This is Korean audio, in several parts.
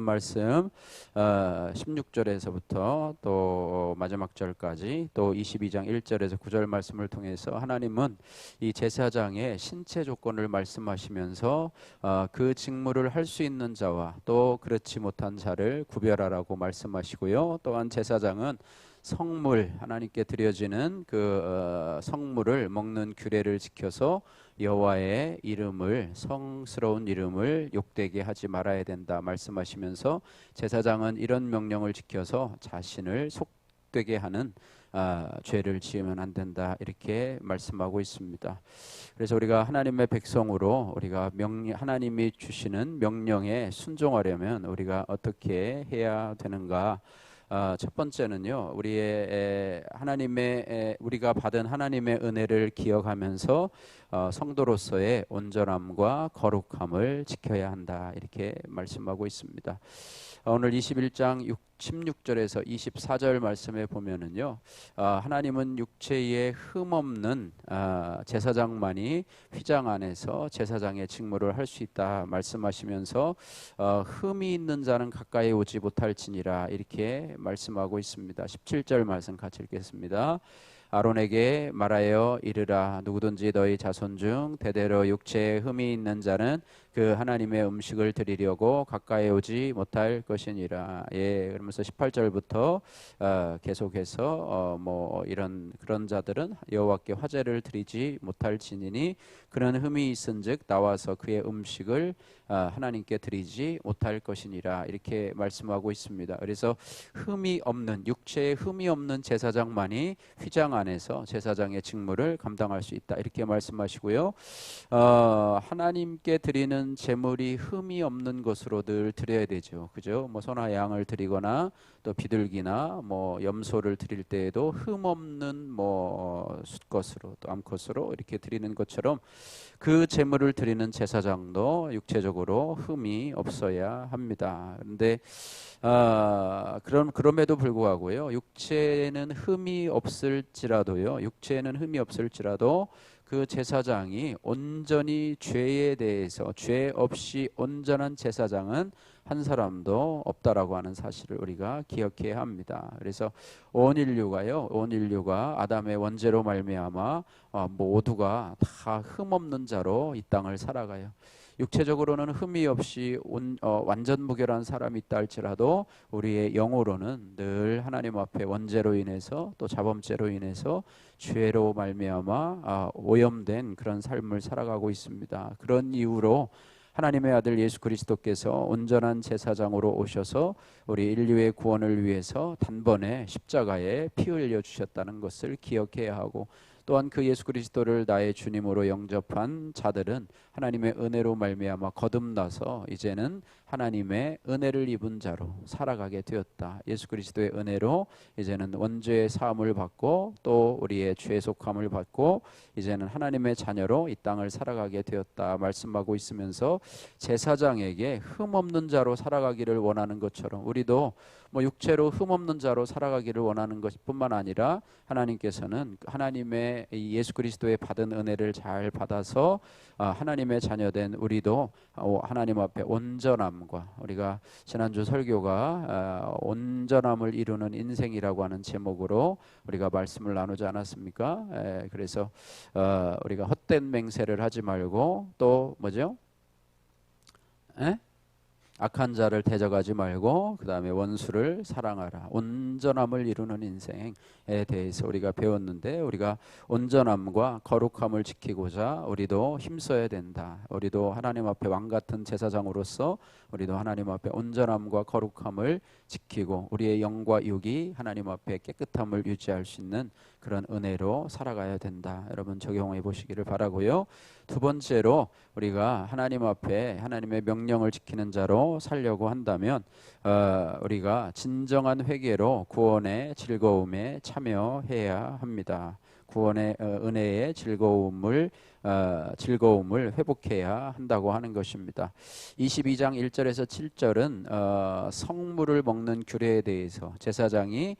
본문 말씀 16절에서부터 또 마지막 절까지 또 22장 1절에서 9절 말씀을 통해서 하나님은 이 제사장의 신체 조건을 말씀하시면서 그 직무를 할 수 있는 자와 또 그렇지 못한 자를 구별하라고 말씀하시고요. 또한 제사장은 성물, 하나님께 드려지는 그 성물을 먹는 규례를 지켜서 여호와의 이름을, 성스러운 이름을 욕되게 하지 말아야 된다 말씀하시면서 제사장은 이런 명령을 지켜서 자신을 속되게 하는 죄를 지으면 안 된다 이렇게 말씀하고 있습니다. 그래서 우리가 하나님의 백성으로 우리가 하나님이 주시는 명령에 순종하려면 우리가 어떻게 해야 되는가? 첫 번째는요, 우리가 받은 하나님의 은혜를 기억하면서 성도로서의 온전함과 거룩함을 지켜야 한다 이렇게 말씀하고 있습니다. 오늘 21장 16절에서 24절 말씀에 보면은요, 하나님은 육체에 흠없는 제사장만이 휘장 안에서 제사장의 직무를 할 수 있다 말씀하시면서 흠이 있는 자는 가까이 오지 못할지니라 이렇게 말씀하고 있습니다. 17절 말씀 같이 읽겠습니다. 아론에게 말하여 이르라. 누구든지 너희 자손 중 대대로 육체에 흠이 있는 자는 그 하나님의 음식을 드리려고 가까이 오지 못할 것이니라. 그러면서 18절부터 계속해서 그런 자들은 여호와께 화제를 드리지 못할지니니 그런 흠이 있은즉 나와서 그의 음식을 하나님께 드리지 못할 것이니라 이렇게 말씀하고 있습니다. 그래서 육체에 흠이 없는 제사장만이 휘장 안에서 제사장의 직무를 감당할 수 있다 이렇게 말씀하시고요. 하나님께 드리는 제물이 흠이 없는 것으로 늘 드려야 되죠. 그죠? 소나 양을 드리거나 또 비둘기나 염소를 드릴 때에도 흠 없는 숫것으로 또 암컷으로 이렇게 드리는 것처럼 그 제물을 드리는 제사장도 육체적으로 흠이 없어야 합니다. 그런데 그럼에도 불구하고요, 육체에는 흠이 없을지라도 그 제사장이 온전히 죄에 대해서 죄 없이 온전한 제사장은 한 사람도 없다라고 하는 사실을 우리가 기억해야 합니다. 그래서 온 인류가 아담의 원죄로 말미암아 모두가 다 흠없는 자로 이 땅을 살아가요. 육체적으로는 흠이 없이 완전 무결한 사람이 있다 할지라도 우리의 영으로는 늘 하나님 앞에 원죄로 인해서 또 자범죄로 인해서 죄로 말미암아 오염된 그런 삶을 살아가고 있습니다. 그런 이유로 하나님의 아들 예수 그리스도께서 온전한 제사장으로 오셔서 우리 인류의 구원을 위해서 단번에 십자가에 피 흘려 주셨다는 것을 기억해야 하고, 또한 그 예수 그리스도를 나의 주님으로 영접한 자들은 하나님의 은혜로 말미암아 거듭나서 이제는 하나님의 은혜를 입은 자로 살아가게 되었다. 예수 그리스도의 은혜로 이제는 원죄의 사함을 받고 또 우리의 죄 속함을 받고 이제는 하나님의 자녀로 이 땅을 살아가게 되었다 말씀하고 있으면서, 제사장에게 흠없는 자로 살아가기를 원하는 것처럼 우리도 육체로 흠없는 자로 살아가기를 원하는 것뿐만 아니라 하나님께서는 하나님의 예수 그리스도의 받은 은혜를 잘 받아서 하나님의 자녀된 우리도 하나님 앞에 온전함과, 우리가 지난주 설교가 온전함을 이루는 인생이라고 하는 제목으로 우리가 말씀을 나누지 않았습니까? 그래서 우리가 헛된 맹세를 하지 말고 또 뭐죠? 악한 자를 대적하지 말고 그 다음에 원수를 사랑하라. 온전함을 이루는 인생에 대해서 우리가 배웠는데, 우리가 온전함과 거룩함을 지키고자 우리도 힘써야 된다. 우리도 하나님 앞에 왕같은 제사장으로서 우리도 하나님 앞에 온전함과 거룩함을 지키고 우리의 영과 육이 하나님 앞에 깨끗함을 유지할 수 있는 그런 은혜로 살아가야 된다. 여러분 적용해 보시기를 바라고요. 두 번째로, 우리가 하나님 앞에 하나님의 명령을 지키는 자로 살려고 한다면 우리가 진정한 회개로 구원의 즐거움에 참여해야 합니다. 구원의 은혜의 즐거움을 즐거움을 회복해야 한다고 하는 것입니다. 22장 1절에서 7절은 성물을 먹는 규례에 대해서 제사장이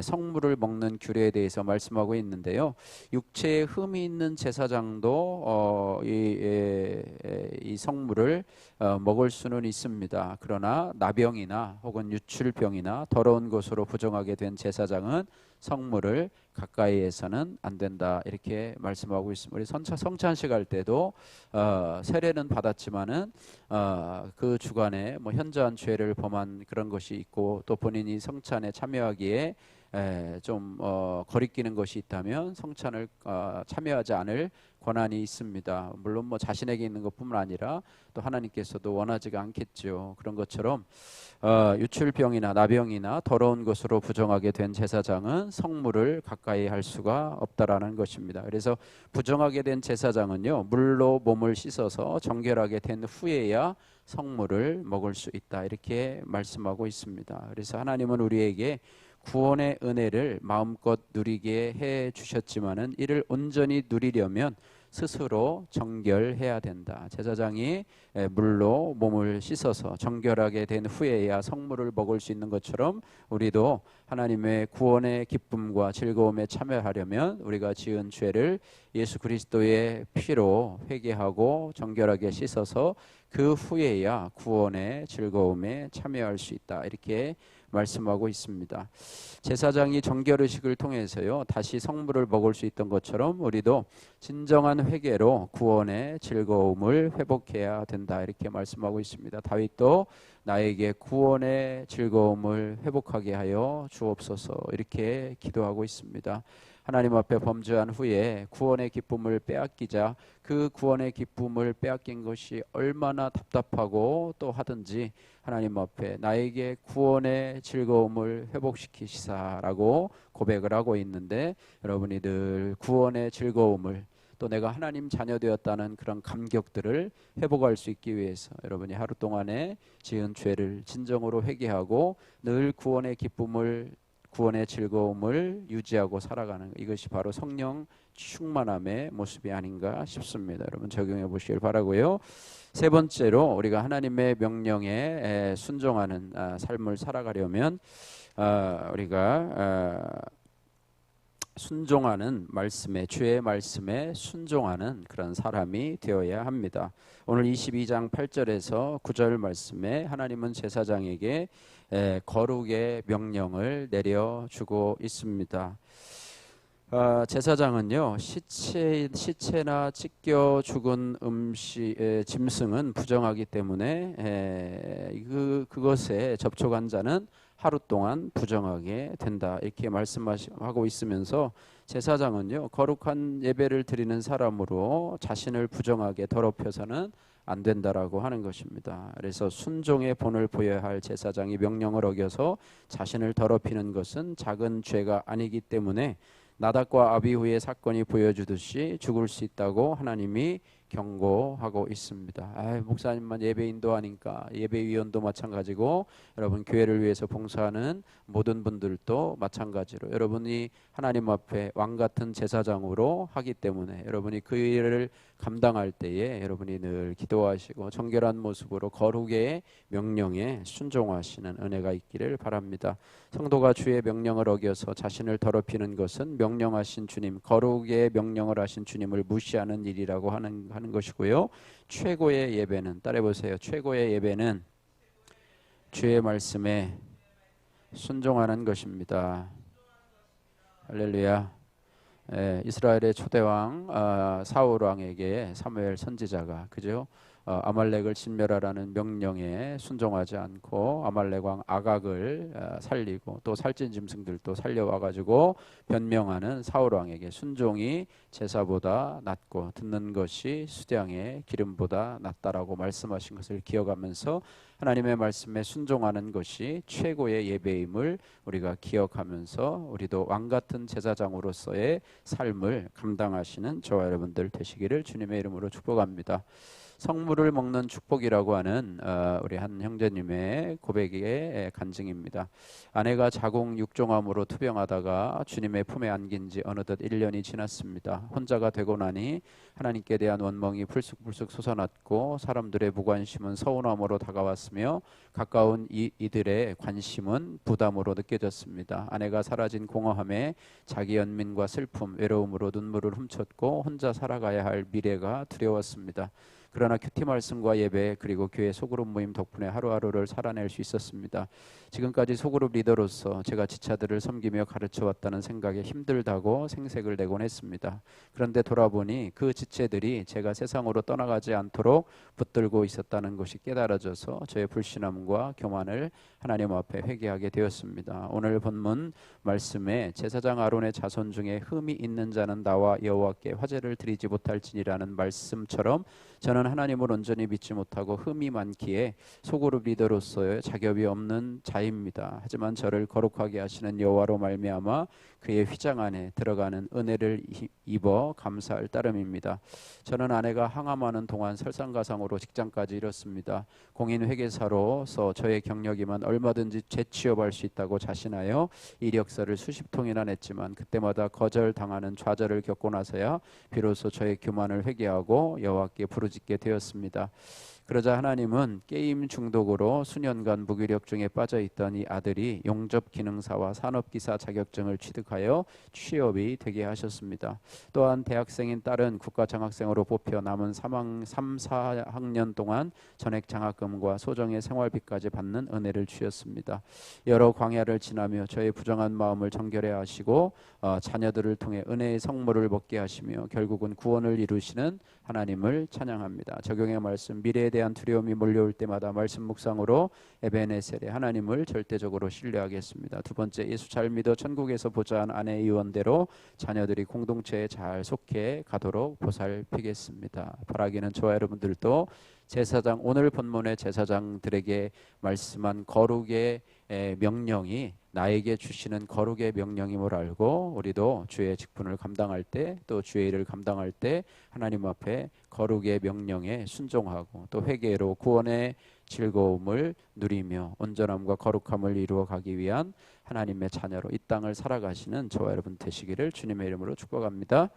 성물을 먹는 규례에 대해서 말씀하고 있는데요. 육체에 흠이 있는 제사장도 이 성물을 먹을 수는 있습니다. 그러나 나병이나 혹은 유출병이나 더러운 것으로 부정하게 된 제사장은 성물을 가까이에서는 안 된다, 이렇게 말씀하고 있습니다. 우리 성찬식 할 때도 세례는 받았지만은 그 주간에 뭐 현저한 죄를 범한 그런 것이 있고 또 본인이 성찬에 참여하기에 좀 거리끼는 것이 있다면 성찬을 참여하지 않을 권한이 있습니다. 물론 뭐 자신에게 있는 것뿐만 아니라 또 하나님께서도 원하지가 않겠죠. 그런 것처럼 유출병이나 나병이나 더러운 것으로 부정하게 된 제사장은 성물을 가까이 할 수가 없다라는 것입니다. 그래서 부정하게 된 제사장은요, 물로 몸을 씻어서 정결하게 된 후에야 성물을 먹을 수 있다, 이렇게 말씀하고 있습니다. 그래서 하나님은 우리에게 구원의 은혜를 마음껏 누리게 해 주셨지만은 이를 온전히 누리려면 스스로 정결해야 된다. 제사장이 물로 몸을 씻어서 정결하게 된 후에야 성물을 먹을 수 있는 것처럼 우리도 하나님의 구원의 기쁨과 즐거움에 참여하려면 우리가 지은 죄를 예수 그리스도의 피로 회개하고 정결하게 씻어서 그 후에야 구원의 즐거움에 참여할 수 있다, 이렇게 말씀하고 있습니다. 제사장이 정결의식을 통해서요 다시 성물을 먹을 수 있던 것처럼 우리도 진정한 회개로 구원의 즐거움을 회복해야 된다, 이렇게 말씀하고 있습니다. 다윗도 나에게 구원의 즐거움을 회복하게 하여 주옵소서, 이렇게 기도하고 있습니다. 하나님 앞에 범죄한 후에 구원의 기쁨을 빼앗기자 그 구원의 기쁨을 빼앗긴 것이 얼마나 답답하고 또 하든지 하나님 앞에 나에게 구원의 즐거움을 회복시키시사라고 고백을 하고 있는데, 여러분이 늘 구원의 즐거움을 또 내가 하나님 자녀 되었다는 그런 감격들을 회복할 수 있기 위해서 여러분이 하루 동안에 지은 죄를 진정으로 회개하고 늘 구원의 기쁨을, 구원의 즐거움을 유지하고 살아가는, 이것이 바로 성령 충만함의 모습이 아닌가 싶습니다. 여러분 적용해 보시길 바라고요. 세 번째로 우리가 하나님의 명령에 순종하는 삶을 살아가려면 우리가 순종하는 말씀에, 주의 말씀에 순종하는 그런 사람이 되어야 합니다. 오늘 22장 8절에서 9절 말씀에 하나님은 제사장에게 거룩의 명령을 내려주고 있습니다. 제사장은요 시체나 찢겨 죽은 짐승은 부정하기 때문에 그것에 접촉한 자는 하루 동안 부정하게 된다, 이렇게 말씀하고 있으면서 제사장은요 거룩한 예배를 드리는 사람으로 자신을 부정하게 더럽혀서는 안 된다라고 하는 것입니다. 그래서 순종의 본을 보여야 할 제사장이 명령을 어겨서 자신을 더럽히는 것은 작은 죄가 아니기 때문에 나답과 아비후의 사건이 보여주듯이 죽을 수 있다고 하나님이 경고하고 있습니다. 목사님만 예배 인도하니까 예배위원도 마찬가지고 여러분 교회를 위해서 봉사하는 모든 분들도 마찬가지로 여러분이 하나님 앞에 왕같은 제사장으로 하기 때문에 여러분이 그 일을 감당할 때에 여러분이 늘 기도하시고 정결한 모습으로 거룩의 명령에 순종하시는 은혜가 있기를 바랍니다. 성도가 주의 명령을 어겨서 자신을 더럽히는 것은 명령하신 주님, 거룩의 명령을 하신 주님을 무시하는 일이라고 하는 것이고요. 최고의 예배는, 따라해보세요. 최고의 예배는 주의 말씀에 순종하는 것입니다. 할렐루야. 이스라엘의 초대왕 사울 왕에게 사무엘 선지자가 그죠? 아말렉을 진멸하라는 명령에 순종하지 않고 아말렉 왕 아각을 살리고 또 살찐 짐승들도 살려와 가지고 변명하는 사울 왕에게 순종이 제사보다 낫고 듣는 것이 수량의 기름보다 낫다라고 말씀하신 것을 기억하면서 하나님의 말씀에 순종하는 것이 최고의 예배임을 우리가 기억하면서 우리도 왕같은 제사장으로서의 삶을 감당하시는 저와 여러분들 되시기를 주님의 이름으로 축복합니다. 성물을 먹는 축복이라고 하는 우리 한 형제님의 고백의 간증입니다. 아내가 자궁 육종암으로 투병하다가 주님의 품에 안긴 지 어느덧 1년이 지났습니다. 혼자가 되고 나니 하나님께 대한 원망이 불쑥불쑥 솟아났고 사람들의 무관심은 서운함으로 다가왔으며 가까운 이들의 관심은 부담으로 느껴졌습니다. 아내가 사라진 공허함에 자기 연민과 슬픔, 외로움으로 눈물을 훔쳤고 혼자 살아가야 할 미래가 두려웠습니다. 그러나 큐티 말씀과 예배 그리고 교회 소그룹 모임 덕분에 하루하루를 살아낼 수 있었습니다. 지금까지 소그룹 리더로서 제가 지체들을 섬기며 가르쳐 왔다는 생각에 힘들다고 생색을 내곤 했습니다. 그런데 돌아보니 그 지체들이 제가 세상으로 떠나가지 않도록 붙들고 있었다는 것이 깨달아져서 저의 불신함과 교만을 하나님 앞에 회개하게 되었습니다. 오늘 본문 말씀에 제사장 아론의 자손 중에 흠이 있는 자는 나와 여호와께 화제를 드리지 못할지니라는 말씀처럼 저는 하나님을 온전히 믿지 못하고 흠이 많기에 소그룹 리더로서의 자격이 없는 자입니다. 하지만 저를 거룩하게 하시는 여호와로 말미암아 그의 휘장 안에 들어가는 은혜를 입어 감사할 따름입니다. 저는 아내가 항암하는 동안 설상가상으로 직장까지 잃었습니다. 공인회계사로서 저의 경력이면 얼마든지 재취업할 수 있다고 자신하여 이력서를 수십 통이나 냈지만 그때마다 거절당하는 좌절을 겪고 나서야 비로소 저의 교만을 회개하고 여호와께 부르짖게 되었습니다. 그러자 하나님은 게임 중독으로 수년간 무기력 중에 빠져있던 이 아들이 용접 기능사와 산업기사 자격증을 취득하여 취업이 되게 하셨습니다. 또한 대학생인 딸은 국가장학생으로 뽑혀 남은 3, 4학년 동안 전액 장학금과 소정의 생활비까지 받는 은혜를 주셨습니다. 여러 광야를 지나며 저의 부정한 마음을 정결해 하시고 자녀들을 통해 은혜의 성물을 먹게 하시며 결국은 구원을 이루시는 하나님을 찬양합니다. 적용의 말씀, 미래에 대한 두려움이 몰려올 때마다 말씀 묵상으로 에베네셀의 하나님을 절대적으로 신뢰하겠습니다. 두 번째, 예수 잘 믿어 천국에서 보좌한 아내의 유언대로 자녀들이 공동체에 잘 속해 가도록 보살피겠습니다. 바라기는 저와 여러분들도 제사장, 오늘 본문의 제사장들에게 말씀한 거룩의 명령이 나에게 주시는 거룩의 명령임을 알고 우리도 주의 직분을 감당할 때 또 주의 일을 감당할 때 하나님 앞에 거룩의 명령에 순종하고 또 회개로 구원의 즐거움을 누리며 온전함과 거룩함을 이루어 가기 위한 하나님의 자녀로 이 땅을 살아가시는 저와 여러분 되시기를 주님의 이름으로 축복합니다.